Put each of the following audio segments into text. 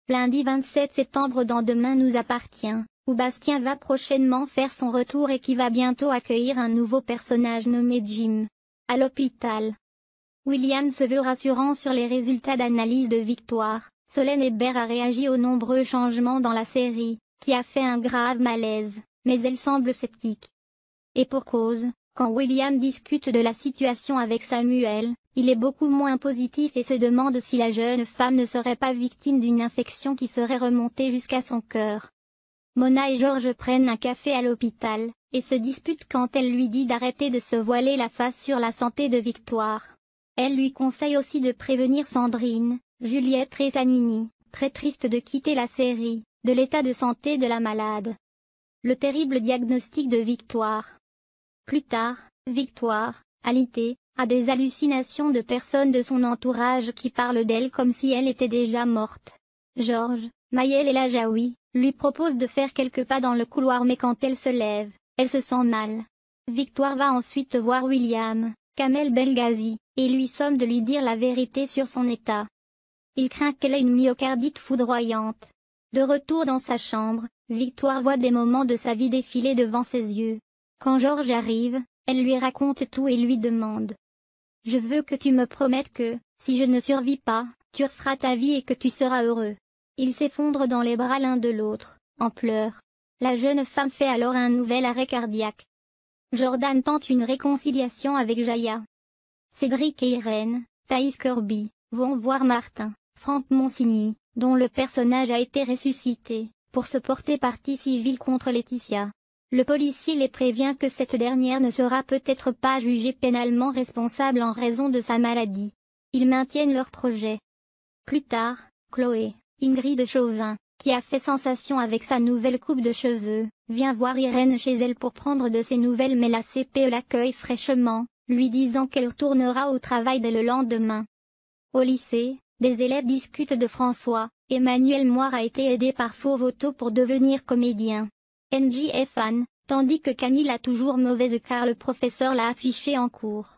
Lundi 27 septembre dans Demain nous appartient, où Bastien va prochainement faire son retour et qui va bientôt accueillir un nouveau personnage nommé Jim. À l'hôpital. William se veut rassurant sur les résultats d'analyse de Victoire. Solène Hébert a réagi aux nombreux changements dans la série, qui a fait un grave malaise, mais elle semble sceptique. Et pour cause, quand William discute de la situation avec Samuel, il est beaucoup moins positif et se demande si la jeune femme ne serait pas victime d'une infection qui serait remontée jusqu'à son cœur. Mona et Georges prennent un café à l'hôpital, et se disputent quand elle lui dit d'arrêter de se voiler la face sur la santé de Victoire. Elle lui conseille aussi de prévenir Sandrine, Juliette Rezanini, très triste de quitter la série, de l'état de santé de la malade. Le terrible diagnostic de Victoire. Plus tard, Victoire, alitée, a des hallucinations de personnes de son entourage qui parlent d'elle comme si elle était déjà morte. Georges, Maëlle et la Jaoui, lui propose de faire quelques pas dans le couloir mais quand elle se lève, elle se sent mal. Victoire va ensuite voir William, Kamel Belghazi, et lui somme de lui dire la vérité sur son état. Il craint qu'elle ait une myocardite foudroyante. De retour dans sa chambre, Victoire voit des moments de sa vie défiler devant ses yeux. Quand Georges arrive, elle lui raconte tout et lui demande. « Je veux que tu me promettes que, si je ne survis pas, tu referas ta vie et que tu seras heureux. » Ils s'effondrent dans les bras l'un de l'autre, en pleurs. La jeune femme fait alors un nouvel arrêt cardiaque. Jordan tente une réconciliation avec Jaya. Cédric et Irène, Thaïs Kirby, vont voir Martin, Franck Monsigny, dont le personnage a été ressuscité, pour se porter partie civile contre Laetitia. Le policier les prévient que cette dernière ne sera peut-être pas jugée pénalement responsable en raison de sa maladie. Ils maintiennent leur projet. Plus tard, Chloé, Ingrid Chauvin, qui a fait sensation avec sa nouvelle coupe de cheveux, vient voir Irène chez elle pour prendre de ses nouvelles mais la CPE l'accueille fraîchement, lui disant qu'elle retournera au travail dès le lendemain. Au lycée, des élèves discutent de François. Emmanuel Moire a été aidé par Faux Voto pour devenir comédien. NJ est fan, tandis que Camille a toujours mauvaise car le professeur l'a affiché en cours.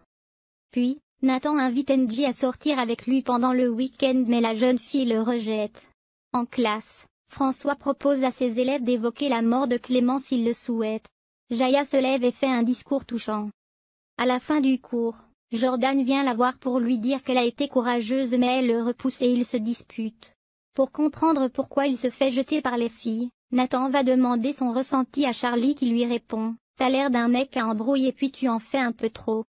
Puis, Nathan invite NJ à sortir avec lui pendant le week-end mais la jeune fille le rejette. En classe, François propose à ses élèves d'évoquer la mort de Clément s'ils le souhaitent. Jaya se lève et fait un discours touchant. À la fin du cours, Jordan vient la voir pour lui dire qu'elle a été courageuse mais elle le repousse et ils se disputent. Pour comprendre pourquoi il se fait jeter par les filles, Nathan va demander son ressenti à Charlie qui lui répond « T'as l'air d'un mec à embrouiller puis tu en fais un peu trop ».